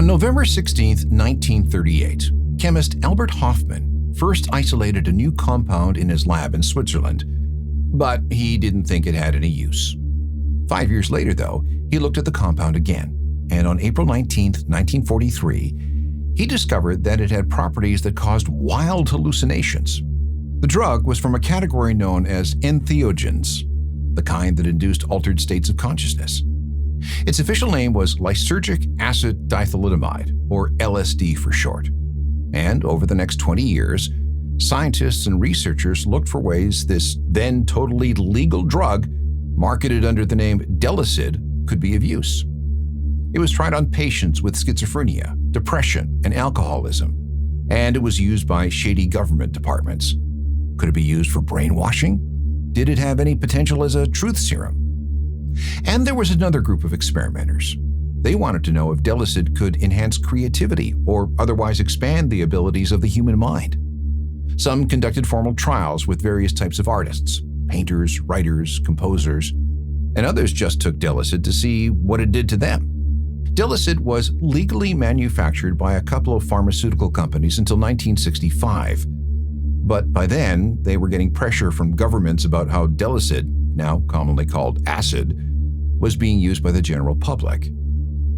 On November 16, 1938, chemist Albert Hofmann first isolated a new compound in his lab in Switzerland, but he didn't think it had any use. 5 years later, though, he looked at the compound again, and on April 19, 1943, he discovered that it had properties that caused wild hallucinations. The drug was from a category known as entheogens, the kind that induced altered states of consciousness. Its official name was lysergic acid dithalidomide, or LSD for short. And over the next 20 years, scientists and researchers looked for ways this then totally legal drug, marketed under the name Delicid, could be of use. It was tried on patients with schizophrenia, depression, and alcoholism, and it was used by shady government departments. Could it be used for brainwashing? Did it have any potential as a truth serum? And there was another group of experimenters. They wanted to know if Delicid could enhance creativity or otherwise expand the abilities of the human mind. Some conducted formal trials with various types of artists, painters, writers, composers, and others just took Delicid to see what it did to them. Delicid was legally manufactured by a couple of pharmaceutical companies until 1965. But by then, they were getting pressure from governments about how Delicid, now commonly called acid, was being used by the general public.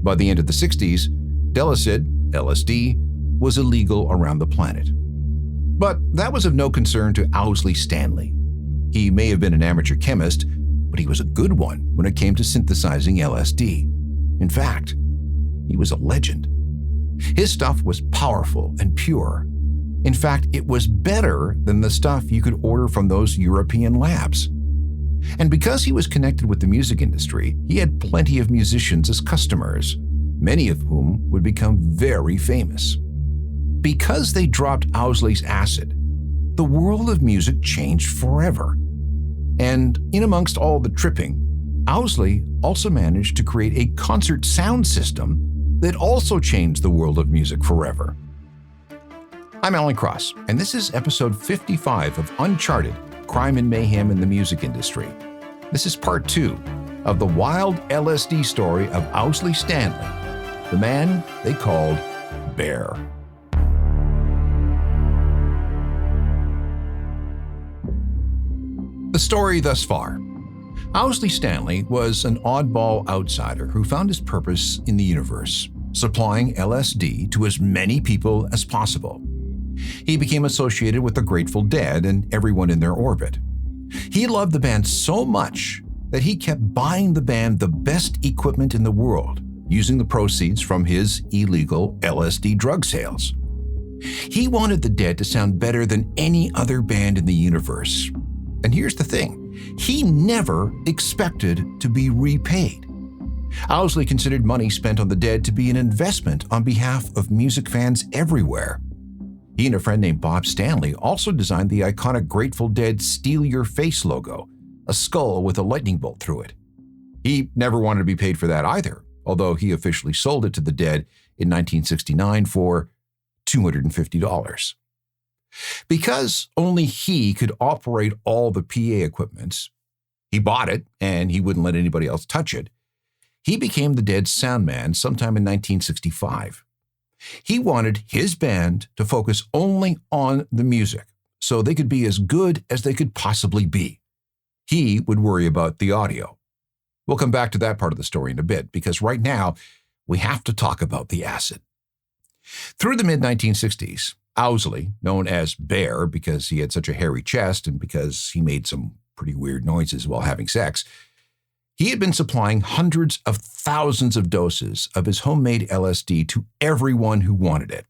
By the end of the 60s, Delicid, LSD, was illegal around the planet. But that was of no concern to Owsley Stanley. He may have been an amateur chemist, but he was a good one when it came to synthesizing LSD. In fact, he was a legend. His stuff was powerful and pure. In fact, it was better than the stuff you could order from those European labs. And because he was connected with the music industry, he had plenty of musicians as customers, many of whom would become very famous. Because they dropped Owsley's acid, the world of music changed forever. And in amongst all the tripping, Owsley also managed to create a concert sound system that also changed the world of music forever. I'm Alan Cross, and this is episode 55 of Uncharted: Crime and Mayhem in the Music Industry. This is part 2 of the wild LSD story of Owsley Stanley, the man they called Bear. The story thus far. Owsley Stanley was an oddball outsider who found his purpose in the universe, supplying LSD to as many people as possible. He became associated with the Grateful Dead and everyone in their orbit. He loved the band so much that he kept buying the band the best equipment in the world, using the proceeds from his illegal LSD drug sales. He wanted the Dead to sound better than any other band in the universe. And here's the thing, he never expected to be repaid. Owsley considered money spent on the Dead to be an investment on behalf of music fans everywhere. He and a friend named Bob Stanley also designed the iconic Grateful Dead Steal Your Face logo, a skull with a lightning bolt through it. He never wanted to be paid for that either, although he officially sold it to the Dead in 1969 for $250. Because only he could operate all the PA equipment, he bought it and he wouldn't let anybody else touch it. He became the Dead's sound man sometime in 1965. He wanted his band to focus only on the music, so they could be as good as they could possibly be. He would worry about the audio. We'll come back to that part of the story in a bit, because right now, we have to talk about the acid. Through the mid-1960s, Owsley, known as Bear because he had such a hairy chest and because he made some pretty weird noises while having sex, he had been supplying hundreds of thousands of doses of his homemade LSD to everyone who wanted it.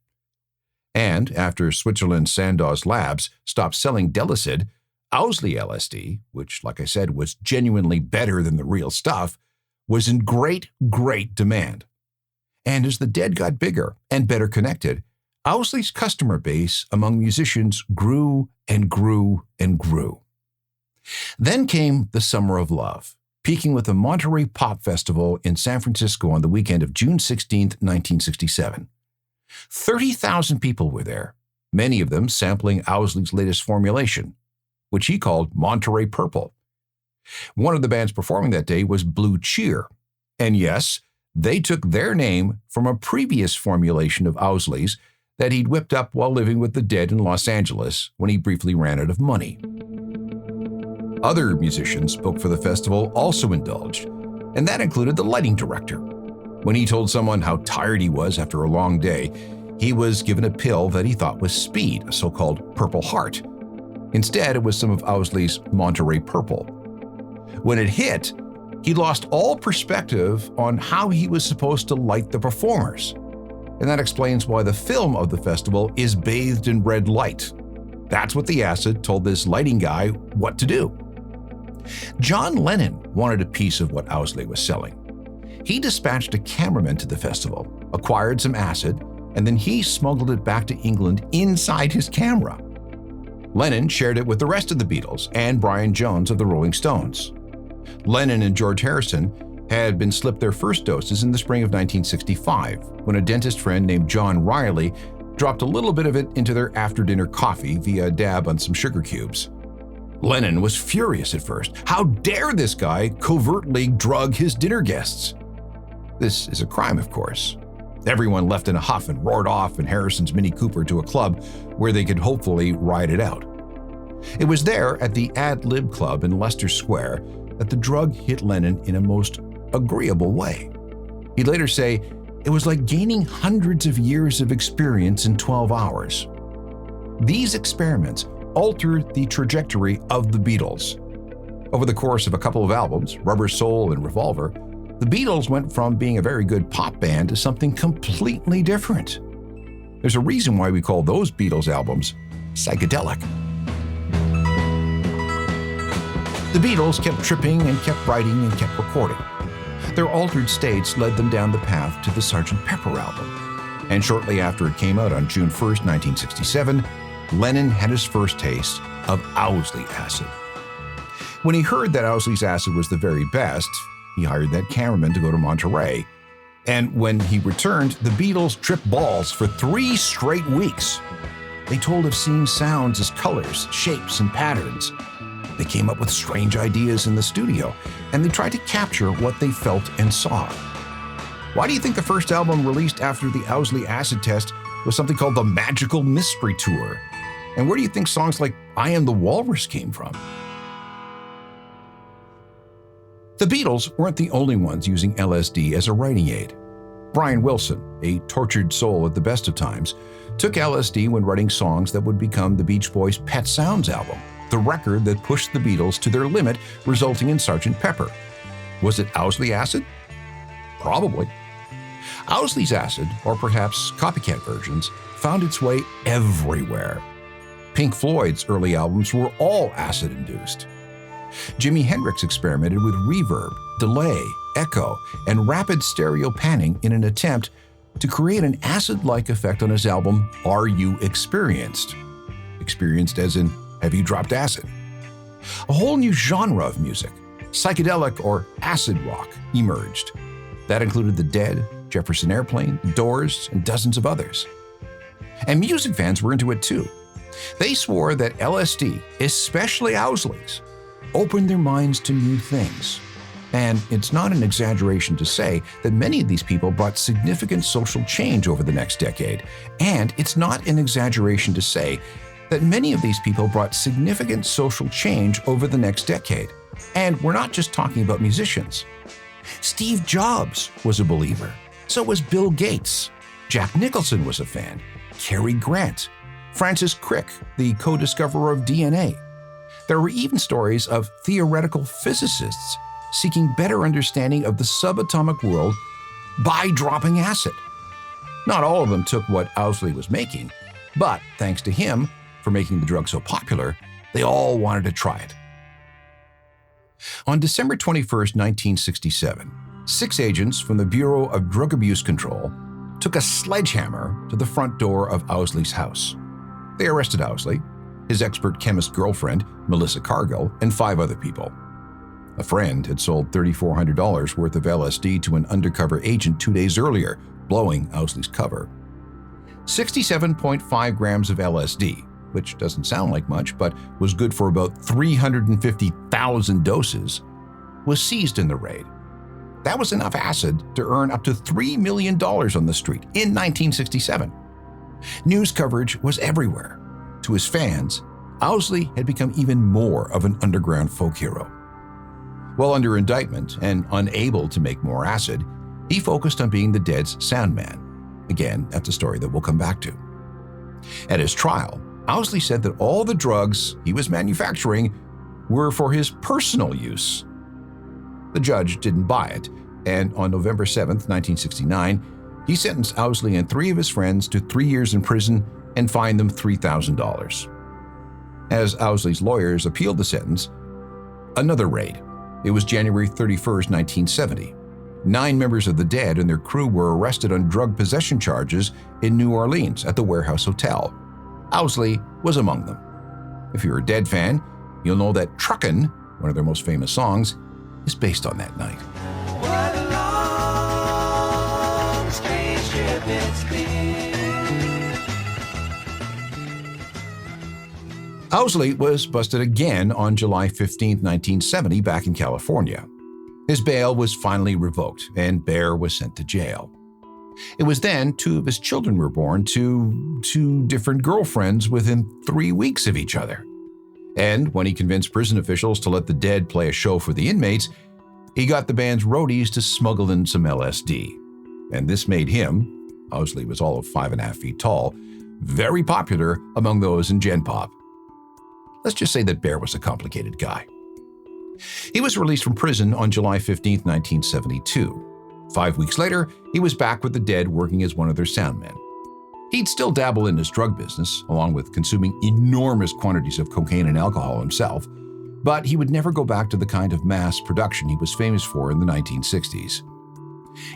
And after Switzerland's Sandoz Labs stopped selling Delicid, Owsley LSD, which, like I said, was genuinely better than the real stuff, was in great demand. And as the Dead got bigger and better connected, Owsley's customer base among musicians grew and grew and grew. Then came the Summer of Love, peaking with the Monterey Pop Festival in San Francisco on the weekend of June 16, 1967. 30,000 people were there, many of them sampling Owsley's latest formulation, which he called Monterey Purple. One of the bands performing that day was Blue Cheer. And yes, They took their name from a previous formulation of Owsley's that he'd whipped up while living with the dead in Los Angeles when he briefly ran out of money. Other musicians booked for the festival also indulged, and that included the lighting director. When he told someone how tired he was after a long day, he was given a pill that he thought was speed, a so-called Purple Heart. Instead, it was some of Owsley's Monterey Purple. When it hit, he lost all perspective on how he was supposed to light the performers. And that explains why the film of the festival is bathed in red light. That's what the acid told this lighting guy what to do. John Lennon wanted a piece of what Owsley was selling. He dispatched a cameraman to the festival, acquired some acid, and then he smuggled it back to England inside his camera. Lennon shared it with the rest of the Beatles and Brian Jones of the Rolling Stones. Lennon and George Harrison had been slipped their first doses in the spring of 1965 when a dentist friend named John Riley dropped a little bit of it into their after-dinner coffee via a dab on some sugar cubes. Lennon was furious at first. How dare this guy covertly drug his dinner guests? This is a crime, of course. Everyone left in a huff and roared off in Harrison's Mini Cooper to a club where they could hopefully ride it out. It was there at the Ad Lib Club in Leicester Square that the drug hit Lennon in a most agreeable way. He'd later say, "It was like gaining hundreds of years of experience in 12 hours. These experiments altered the trajectory of the Beatles. Over the course of a couple of albums, Rubber Soul and Revolver, the Beatles went from being a very good pop band to something completely different. There's a reason why we call those Beatles albums psychedelic." The Beatles kept tripping and kept writing and kept recording. Their altered states led them down the path to the Sgt. Pepper album. And shortly after it came out on June 1st, 1967, Lennon had his first taste of Owsley acid. When he heard that Owsley's acid was the very best, he hired that cameraman to go to Monterey. And when he returned, the Beatles tripped balls for 3 straight weeks. They told of seeing sounds as colors, shapes, and patterns. They came up with strange ideas in the studio, and they tried to capture what they felt and saw. Why do you think the first album released after the Owsley acid test was something called the Magical Mystery Tour? And where do you think songs like I Am the Walrus came from? The Beatles weren't the only ones using LSD as a writing aid. Brian Wilson, a tortured soul at the best of times, took LSD when writing songs that would become the Beach Boys' Pet Sounds album, the record that pushed the Beatles to their limit, resulting in Sgt. Pepper. Was it Owsley acid? Probably. Owsley's acid, or perhaps copycat versions, found its way everywhere. Pink Floyd's early albums were all acid-induced. Jimi Hendrix experimented with reverb, delay, echo, and rapid stereo panning in an attempt to create an acid-like effect on his album Are You Experienced? Experienced as in, have you dropped acid? A whole new genre of music, psychedelic or acid rock, emerged. That included The Dead, Jefferson Airplane, The Doors, and dozens of others. And music fans were into it too. They swore that LSD, especially Owsley's, opened their minds to new things. And it's not an exaggeration to say that many of these people brought significant social change over the next decade. And it's not an exaggeration to say that many of these people brought significant social change over the next decade. And we're not just talking about musicians. Steve Jobs was a believer. So was Bill Gates. Jack Nicholson was a fan. Cary Grant. Francis Crick, the co-discoverer of DNA. There were even stories of theoretical physicists seeking better understanding of the subatomic world by dropping acid. Not all of them took what Owsley was making, but thanks to him for making the drug so popular, they all wanted to try it. On December 21st, 1967, 6 agents from the Bureau of Drug Abuse Control took a sledgehammer to the front door of Owsley's house. They arrested Owsley, his expert chemist girlfriend, Melissa Cargill, and 5 other people. A friend had sold $3,400 worth of LSD to an undercover agent 2 days earlier, blowing Owsley's cover. 67.5 grams of LSD, which doesn't sound like much, but was good for about 350,000 doses, was seized in the raid. That was enough acid to earn up to $3 million on the street in 1967. News coverage was everywhere. To his fans, Owsley had become even more of an underground folk hero. While under indictment and unable to make more acid, he focused on being the Dead's sound man. Again, that's a story that we'll come back to. At his trial, Owsley said that all the drugs he was manufacturing were for his personal use. The judge didn't buy it, and on November 7, 1969, he sentenced Owsley and 3 of his friends to 3 years in prison and fined them $3,000. As Owsley's lawyers appealed the sentence, another raid. It was January 31, 1970. 9 members of the Dead and their crew were arrested on drug possession charges in New Orleans at the Warehouse Hotel. Owsley was among them. If you're a Dead fan, you'll know that Truckin', one of their most famous songs, is based on that night. What a long spaceship it's been. Owsley was busted again on July 15, 1970, back in California. His bail was finally revoked, and Bear was sent to jail. It was then 2 of his children were born to 2 different girlfriends within 3 weeks of each other. And when he convinced prison officials to let the Dead play a show for the inmates, he got the band's roadies to smuggle in some LSD. And this made him, Owsley was all of 5.5 feet tall, very popular among those in Gen Pop. Let's just say that Bear was a complicated guy. He was released from prison on July 15, 1972. 5 weeks later, he was back with the Dead working as one of their soundmen. He'd still dabble in his drug business, along with consuming enormous quantities of cocaine and alcohol himself, but he would never go back to the kind of mass production he was famous for in the 1960s.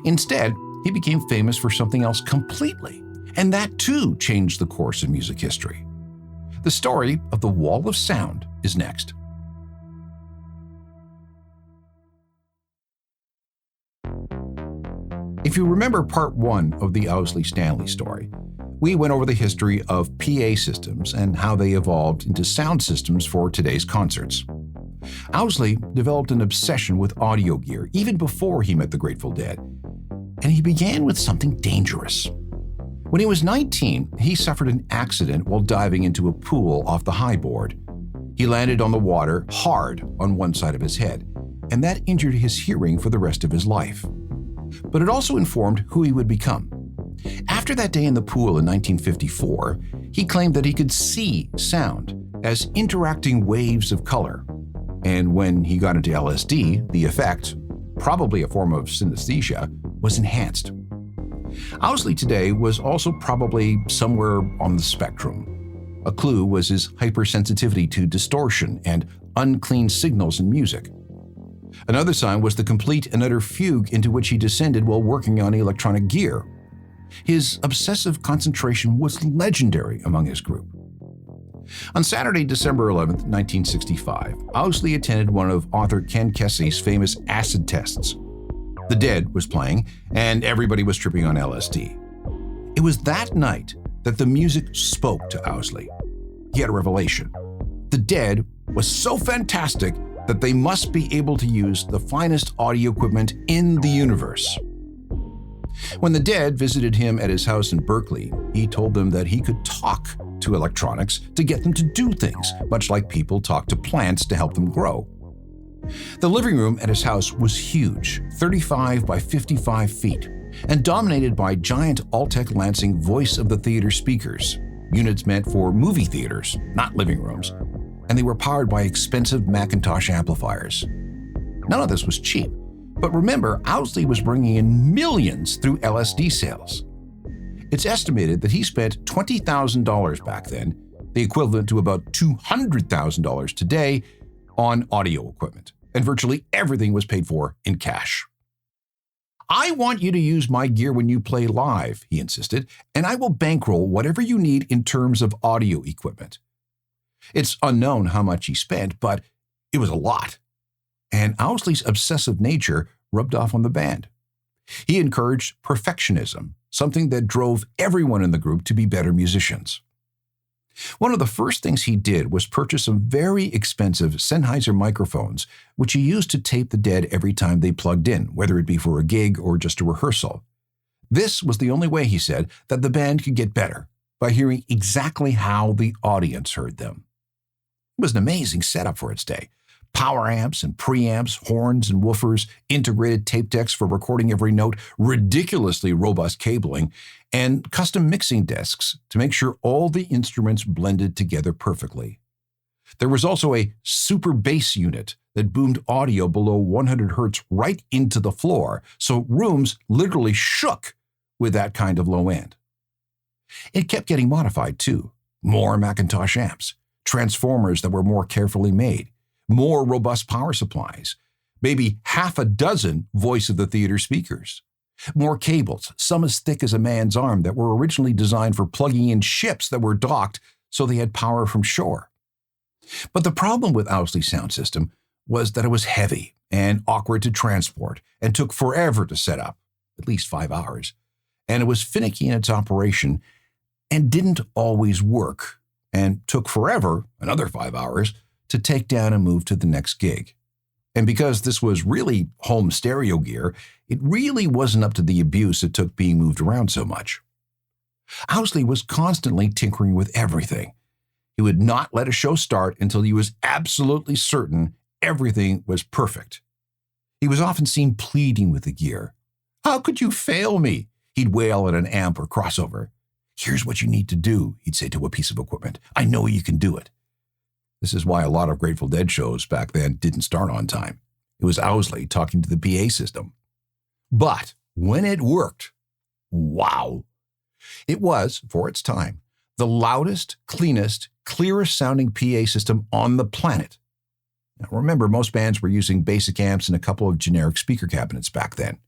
Instead, he became famous for something else completely, and that too changed the course of music history. The story of the Wall of Sound is next. If you remember part 1 of the Owsley Stanley story, we went over the history of PA systems and how they evolved into sound systems for today's concerts. Owsley developed an obsession with audio gear even before he met the Grateful Dead, and he began with something dangerous. When he was 19, he suffered an accident while diving into a pool off the high board. He landed on the water hard on one side of his head, and that injured his hearing for the rest of his life. But it also informed who he would become. After that day in the pool in 1954, he claimed that he could see sound as interacting waves of color. And when he got into LSD, the effect, probably a form of synesthesia, was enhanced. Owsley today was also probably somewhere on the spectrum. A clue was his hypersensitivity to distortion and unclean signals in music. Another sign was the complete and utter fugue into which he descended while working on electronic gear. His obsessive concentration was legendary among his group. On Saturday, December 11, 1965, Owsley attended one of author Ken Kesey's famous acid tests. The Dead was playing, and everybody was tripping on LSD. It was that night that the music spoke to Owsley. He had a revelation. The Dead was so fantastic that they must be able to use the finest audio equipment in the universe. When the Dead visited him at his house in Berkeley, he told them that he could talk to electronics to get them to do things, much like people talk to plants to help them grow. The living room at his house was huge, 35 by 55 feet, and dominated by giant Altec Lansing voice of the theater speakers, units meant for movie theaters, not living rooms, and they were powered by expensive Macintosh amplifiers. None of this was cheap, but remember, Owsley was bringing in millions through LSD sales. It's estimated that he spent $20,000 back then, the equivalent to about $200,000 today, on audio equipment, and virtually everything was paid for in cash. "I want you to use my gear when you play live," he insisted, "and I will bankroll whatever you need in terms of audio equipment." It's unknown how much he spent, but it was a lot. And Owsley's obsessive nature rubbed off on the band. He encouraged perfectionism, something that drove everyone in the group to be better musicians. One of the first things he did was purchase some very expensive Sennheiser microphones, which he used to tape the Dead every time they plugged in, whether it be for a gig or just a rehearsal. This was the only way, he said, that the band could get better, by hearing exactly how the audience heard them. It was an amazing setup for its day. Power amps and preamps, horns and woofers, integrated tape decks for recording every note, ridiculously robust cabling, and custom mixing desks to make sure all the instruments blended together perfectly. There was also a super bass unit that boomed audio below 100 hertz right into the floor, so rooms literally shook with that kind of low end. It kept getting modified too. More Macintosh amps, transformers that were more carefully made, more robust power supplies, maybe half a dozen voice of the theater speakers, more cables, some as thick as a man's arm, that were originally designed for plugging in ships that were docked so they had power from shore. But the problem with Owsley's sound system was that it was heavy and awkward to transport and took forever to set up, at least 5 hours, and it was finicky in its operation and didn't always work, and took forever, another 5 hours, to take down and move to the next gig. And because this was really home stereo gear, it really wasn't up to the abuse it took being moved around so much. Owsley was constantly tinkering with everything. He would not let a show start until he was absolutely certain everything was perfect. He was often seen pleading with the gear. "How could you fail me?" he'd wail at an amp or crossover. "Here's what you need to do," he'd say to a piece of equipment. "I know you can do it." This is why a lot of Grateful Dead shows back then didn't start on time. It was Owsley talking to the PA system. But when it worked, wow! It was, for its time, the loudest, cleanest, clearest sounding PA system on the planet. Now remember, most bands were using basic amps and a couple of generic speaker cabinets back then.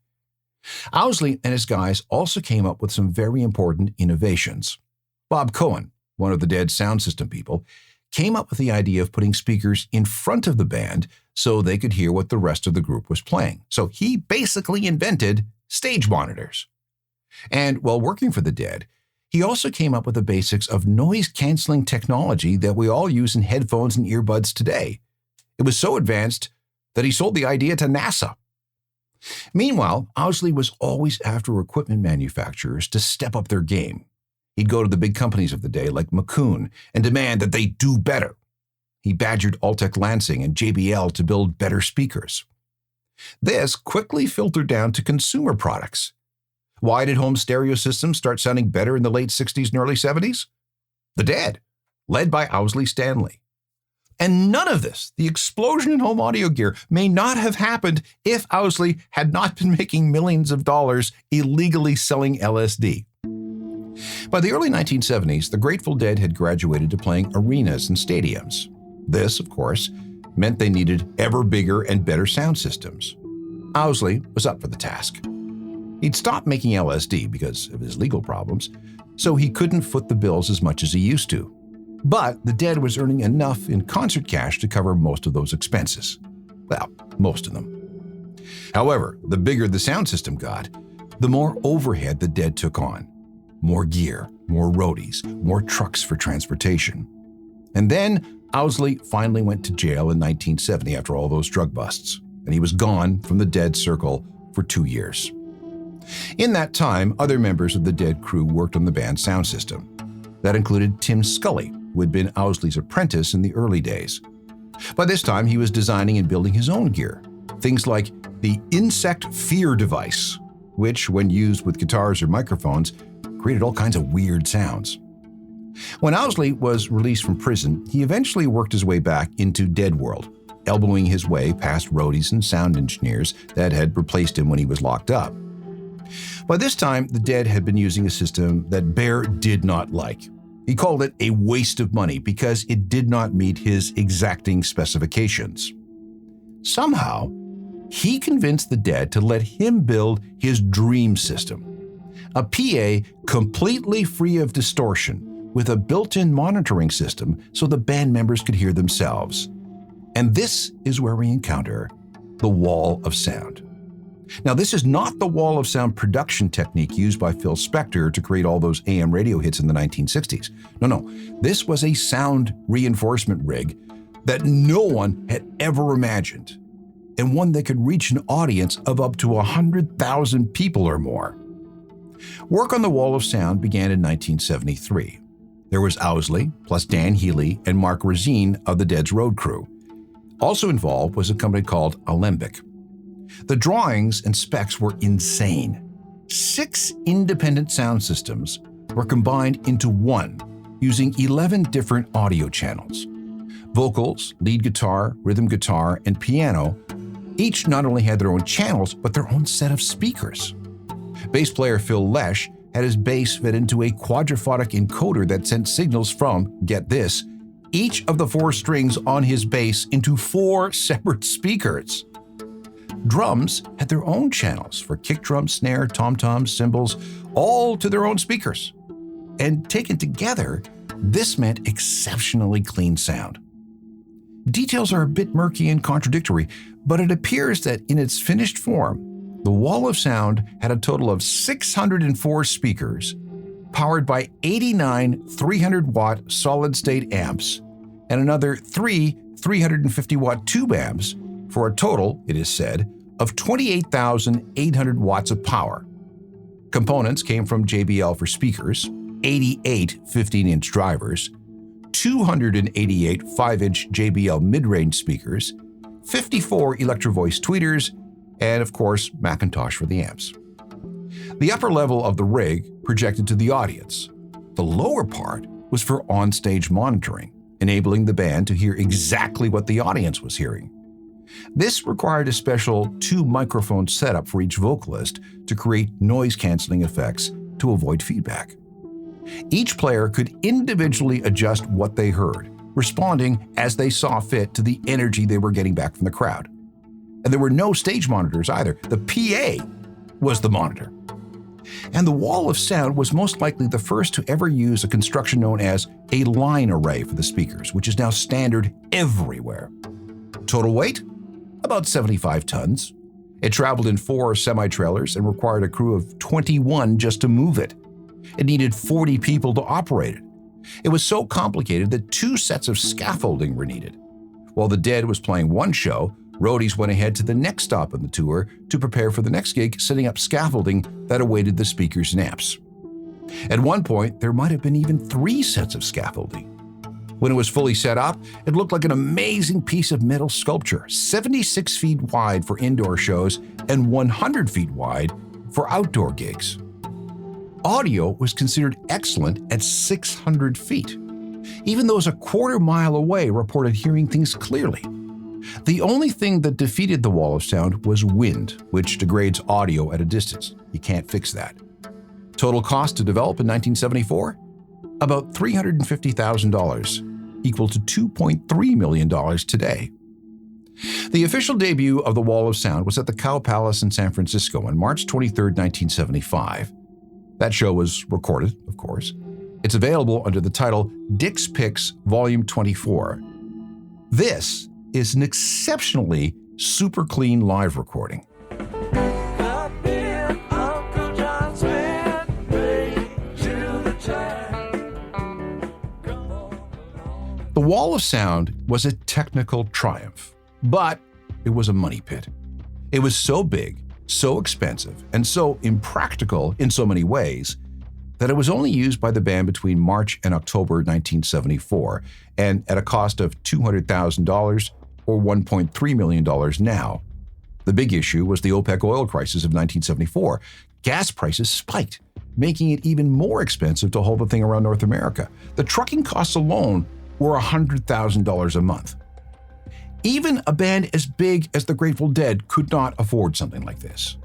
Owsley and his guys also came up with some very important innovations. Bob Cohen, one of the Dead sound system people, came up with the idea of putting speakers in front of the band so they could hear what the rest of the group was playing. So he basically invented stage monitors. And while working for the Dead, he also came up with the basics of noise-canceling technology that we all use in headphones and earbuds today. It was so advanced that he sold the idea to NASA. Meanwhile, Owsley was always after equipment manufacturers to step up their game. He'd go to the big companies of the day like McCune and demand that they do better. He badgered Altec Lansing and JBL to build better speakers. This quickly filtered down to consumer products. Why did home stereo systems start sounding better in the late 60s and early 70s? The Dead, led by Owsley Stanley. And none of this, the explosion in home audio gear, may not have happened if Owsley had not been making millions of dollars illegally selling LSD. By the early 1970s, the Grateful Dead had graduated to playing arenas and stadiums. This, of course, meant they needed ever bigger and better sound systems. Owsley was up for the task. He'd stopped making LSD because of his legal problems, so he couldn't foot the bills as much as he used to. But the Dead was earning enough in concert cash to cover most of those expenses. Well, most of them. However, the bigger the sound system got, the more overhead the Dead took on. More gear, more roadies, more trucks for transportation. And then Owsley finally went to jail in 1970 after all those drug busts, and he was gone from the Dead circle for 2 years. In that time, other members of the Dead crew worked on the band's sound system. That included Tim Scully, who had been Owsley's apprentice in the early days. By this time, he was designing and building his own gear, things like the Insect Fear device, which, when used with guitars or microphones, created all kinds of weird sounds. When Owsley was released from prison, he eventually worked his way back into Dead World, elbowing his way past roadies and sound engineers that had replaced him when he was locked up. By this time, the Dead had been using a system that Bear did not like. He called it a waste of money because it did not meet his exacting specifications. Somehow, he convinced the Dead to let him build his dream system, a PA completely free of distortion, with a built-in monitoring system so the band members could hear themselves. And this is where we encounter the wall of sound. Now, this is not the wall of sound production technique used by Phil Spector to create all those AM radio hits in the 1960s. No. This was a sound reinforcement rig that no one had ever imagined, and one that could reach an audience of up to 100,000 people or more. Work on the wall of sound began in 1973. There was Owsley, plus Dan Healy and Mark Rosine of the Dead's road crew. Also involved was a company called Alembic. The drawings and specs were insane. 6 independent sound systems were combined into one, using 11 different audio channels. Vocals, lead guitar, rhythm guitar, and piano each not only had their own channels, but their own set of speakers. Bass player Phil Lesh had his bass fed into a quadraphonic encoder that sent signals from, get this, each of the 4 strings on his bass into 4 separate speakers. Drums had their own channels for kick drum, snare, tom-toms, cymbals, all to their own speakers. And taken together, this meant exceptionally clean sound. Details are a bit murky and contradictory, but it appears that in its finished form, the wall of sound had a total of 604 speakers, powered by 89 300-watt solid-state amps, and another 3 350-watt tube amps, for a total, it is said, of 28,800 watts of power. Components came from JBL for speakers, 88 15-inch drivers, 288 5-inch JBL mid-range speakers, 54 Electro-Voice tweeters, and of course, Macintosh for the amps. The upper level of the rig projected to the audience. The lower part was for on-stage monitoring, enabling the band to hear exactly what the audience was hearing. This required a special 2-microphone setup for each vocalist to create noise-canceling effects to avoid feedback. Each player could individually adjust what they heard, responding as they saw fit to the energy they were getting back from the crowd. And there were no stage monitors either. The PA was the monitor. And the wall of sound was most likely the first to ever use a construction known as a line array for the speakers, which is now standard everywhere. Total weight? About 75 tons. It traveled in 4 semi-trailers and required a crew of 21 just to move it. It needed 40 people to operate it. It was so complicated that 2 sets of scaffolding were needed. While the Dead was playing one show, roadies went ahead to the next stop on the tour to prepare for the next gig, setting up scaffolding that awaited the speakers and amps. At one point, there might have been even 3 sets of scaffolding. When it was fully set up, it looked like an amazing piece of metal sculpture, 76 feet wide for indoor shows and 100 feet wide for outdoor gigs. Audio was considered excellent at 600 feet. Even those a quarter mile away reported hearing things clearly. The only thing that defeated the wall of sound was wind, which degrades audio at a distance. You can't fix that. Total cost to develop in 1974? About $350,000, equal to $2.3 million today. The official debut of the Wall of Sound was at the Cow Palace in San Francisco on March 23, 1975. That show was recorded, of course. It's available under the title Dick's Picks Volume 24. This is an exceptionally super clean live recording. The Wall of Sound was a technical triumph, but it was a money pit. It was so big, so expensive, and so impractical in so many ways that it was only used by the band between March and October 1974, and at a cost of $200,000 or $1.3 million now. The big issue was the OPEC oil crisis of 1974. Gas prices spiked, making it even more expensive to haul the thing around North America. The trucking costs alone were $100,000 a month. Even a band as big as the Grateful Dead could not afford something like this.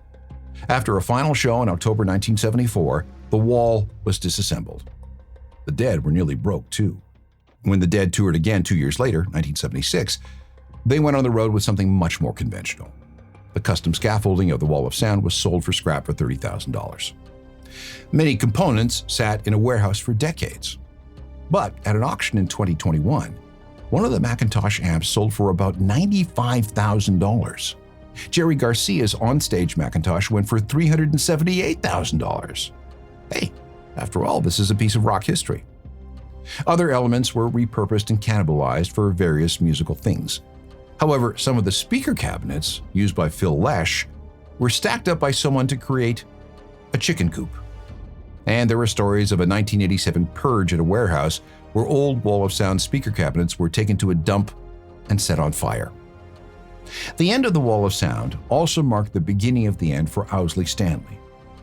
After a final show in October 1974, the Wall was disassembled. The Dead were nearly broke too. When the Dead toured again 2 years later, 1976, they went on the road with something much more conventional. The custom scaffolding of the Wall of Sound was sold for scrap for $30,000. Many components sat in a warehouse for decades. But at an auction in 2021, one of the Macintosh amps sold for about $95,000. Jerry Garcia's onstage Macintosh went for $378,000. Hey, after all, this is a piece of rock history. Other elements were repurposed and cannibalized for various musical things. However, some of the speaker cabinets, used by Phil Lesh, were stacked up by someone to create a chicken coop. And there were stories of a 1987 purge at a warehouse where old Wall of Sound speaker cabinets were taken to a dump and set on fire. The end of the Wall of Sound also marked the beginning of the end for Owsley Stanley.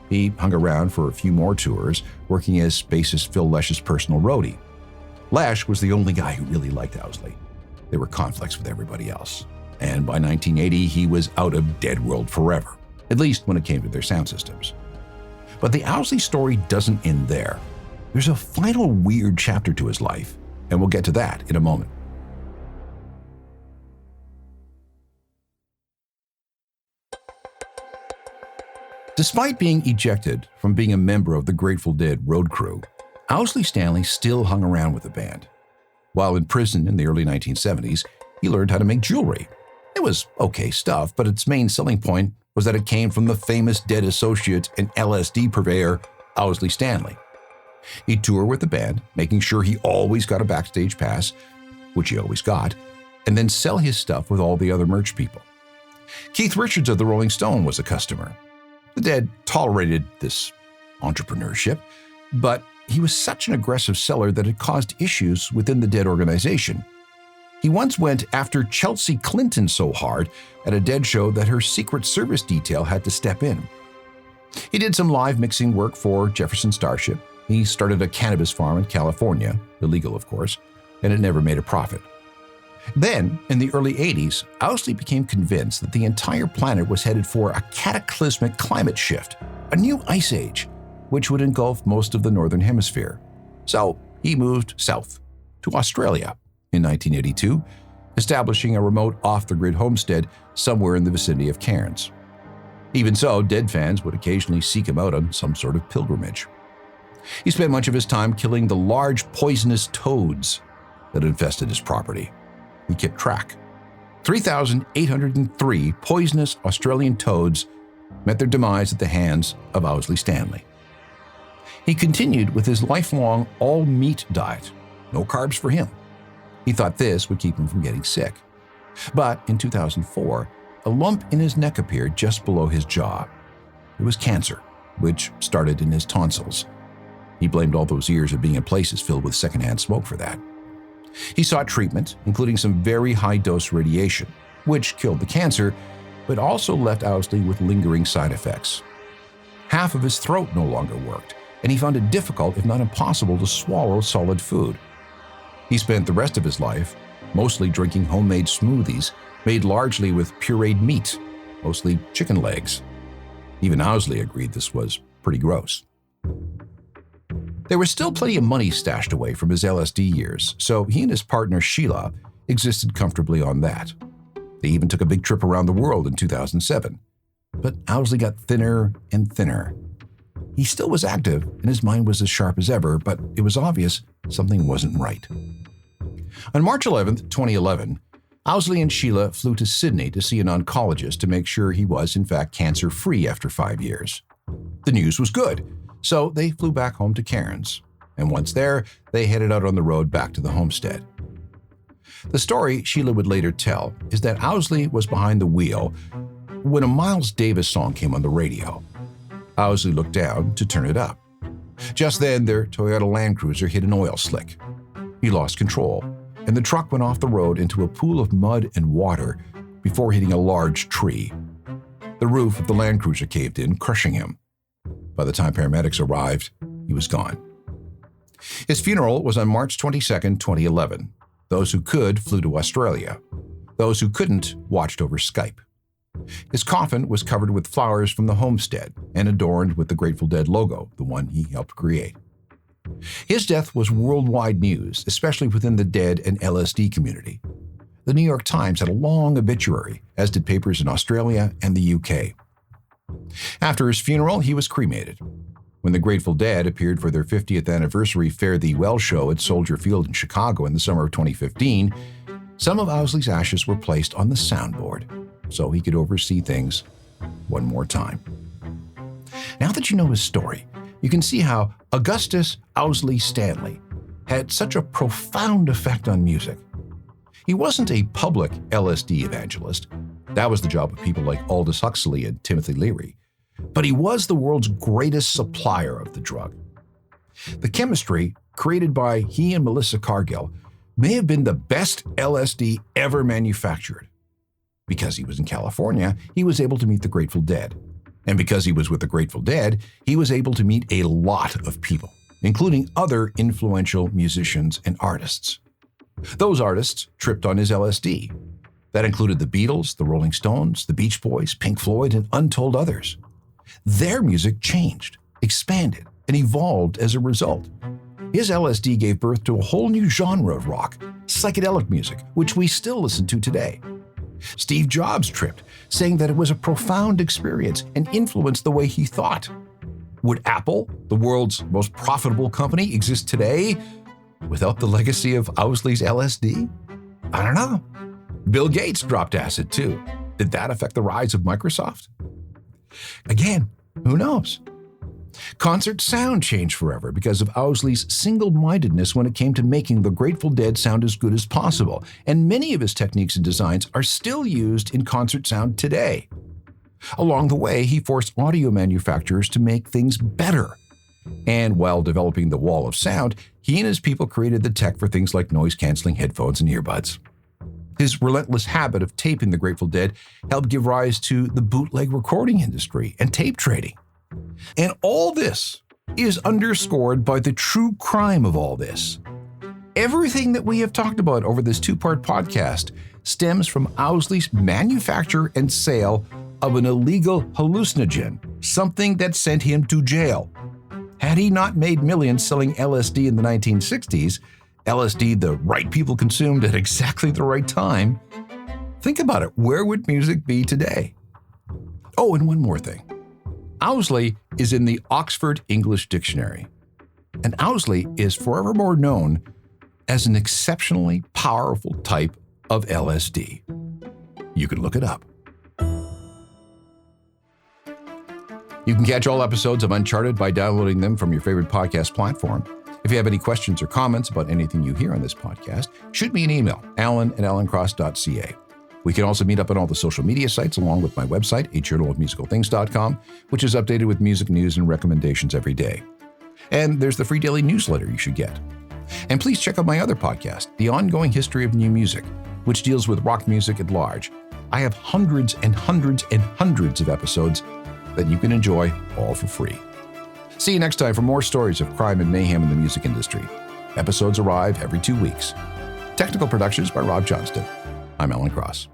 He hung around for a few more tours, working as bassist Phil Lesh's personal roadie. Lesh was the only guy who really liked Owsley. There were conflicts with everybody else. And by 1980, he was out of Dead World forever, at least when it came to their sound systems. But the Owsley story doesn't end there. There's a final weird chapter to his life, and we'll get to that in a moment. Despite being ejected from being a member of the Grateful Dead road crew, Owsley Stanley still hung around with the band. While in prison in the early 1970s, he learned how to make jewelry. It was okay stuff, but its main selling point was that it came from the famous Dead associate and LSD purveyor, Owsley Stanley. He'd tour with the band, making sure he always got a backstage pass, which he always got, and then sell his stuff with all the other merch people. Keith Richards of the Rolling Stone was a customer. The Dead tolerated this entrepreneurship, but he was such an aggressive seller that it caused issues within the Dead organization. He once went after Chelsea Clinton so hard at a Dead show that her Secret Service detail had to step in. He did some live mixing work for Jefferson Starship. He started a cannabis farm in California, illegal of course, and it never made a profit. Then, in the early 80s, Owsley became convinced that the entire planet was headed for a cataclysmic climate shift, a new ice age, which would engulf most of the northern hemisphere. So he moved south to Australia in 1982, establishing a remote off-the-grid homestead somewhere in the vicinity of Cairns. Even so, Dead fans would occasionally seek him out on some sort of pilgrimage. He spent much of his time killing the large poisonous toads that infested his property. He kept track. 3,803 poisonous Australian toads met their demise at the hands of Owsley Stanley. He continued with his lifelong all-meat diet, no carbs for him. He thought this would keep him from getting sick. But in 2004, a lump in his neck appeared just below his jaw. It was cancer, which started in his tonsils. He blamed all those years of being in places filled with secondhand smoke for that. He sought treatment, including some very high-dose radiation, which killed the cancer, but also left Owsley with lingering side effects. Half of his throat no longer worked, and he found it difficult, if not impossible, to swallow solid food. He spent the rest of his life mostly drinking homemade smoothies made largely with pureed meat, mostly chicken legs. Even Owsley agreed this was pretty gross. There was still plenty of money stashed away from his LSD years, so he and his partner Sheila existed comfortably on that. They even took a big trip around the world in 2007. But Owsley got thinner and thinner. He still was active, and his mind was as sharp as ever, but it was obvious something wasn't right. On March 11, 2011, Owsley and Sheila flew to Sydney to see an oncologist to make sure he was, in fact, cancer-free after 5 years. The news was good, so they flew back home to Cairns, and once there, they headed out on the road back to the homestead. The story Sheila would later tell is that Owsley was behind the wheel when a Miles Davis song came on the radio. Owsley looked down to turn it up. Just then, their Toyota Land Cruiser hit an oil slick. He lost control, and the truck went off the road into a pool of mud and water before hitting a large tree. The roof of the Land Cruiser caved in, crushing him. By the time paramedics arrived, he was gone. His funeral was on March 22, 2011. Those who could flew to Australia. Those who couldn't watched over Skype. His coffin was covered with flowers from the homestead and adorned with the Grateful Dead logo, the one he helped create. His death was worldwide news, especially within the Dead and LSD community. The New York Times had a long obituary, as did papers in Australia and the UK. After his funeral, he was cremated. When the Grateful Dead appeared for their 50th anniversary Fare Thee Well show at Soldier Field in Chicago in the summer of 2015, some of Owsley's ashes were placed on the soundboard. so he could oversee things one more time. Now that you know his story, you can see how Augustus Owsley Stanley had such a profound effect on music. He wasn't a public LSD evangelist. That was the job of people like Aldous Huxley and Timothy Leary. But he was the world's greatest supplier of the drug. The chemistry created by he and Melissa Cargill may have been the best LSD ever manufactured. Because he was in California, he was able to meet the Grateful Dead. And because he was with the Grateful Dead, he was able to meet a lot of people, including other influential musicians and artists. Those artists tripped on his LSD. That included the Beatles, the Rolling Stones, the Beach Boys, Pink Floyd, and untold others. Their music changed, expanded, and evolved as a result. His LSD gave birth to a whole new genre of rock, psychedelic music, which we still listen to today. Steve Jobs tripped, saying that it was a profound experience and influenced the way he thought. Would Apple, the world's most profitable company, exist today without the legacy of Owsley's LSD? I don't know. Bill Gates dropped acid too. Did that affect the rise of Microsoft? Again, who knows? Concert sound changed forever because of Owsley's single-mindedness when it came to making the Grateful Dead sound as good as possible, and many of his techniques and designs are still used in concert sound today. Along the way, he forced audio manufacturers to make things better. And while developing the wall of sound, he and his people created the tech for things like noise-canceling headphones and earbuds. His relentless habit of taping the Grateful Dead helped give rise to the bootleg recording industry and tape trading. And all this is underscored by the true crime of all this. Everything that we have talked about over this two-part podcast stems from Owsley's manufacture and sale of an illegal hallucinogen, something that sent him to jail. Had he not made millions selling LSD in the 1960s, LSD the right people consumed at exactly the right time, think about it, where would music be today? Oh, and one more thing. Owsley is in the Oxford English Dictionary, and Owsley is forevermore known as an exceptionally powerful type of LSD. You can look it up. You can catch all episodes of Uncharted by downloading them from your favorite podcast platform. If you have any questions or comments about anything you hear on this podcast, shoot me an email, alan@alancross.ca. We can also meet up on all the social media sites along with my website, ajournalofmusicalthings.com, which is updated with music news and recommendations every day. And there's the free daily newsletter you should get. And please check out my other podcast, The Ongoing History of New Music, which deals with rock music at large. I have hundreds and hundreds and hundreds of episodes that you can enjoy all for free. See you next time for more stories of crime and mayhem in the music industry. Episodes arrive every 2 weeks. Technical productions by Rob Johnston. I'm Alan Cross.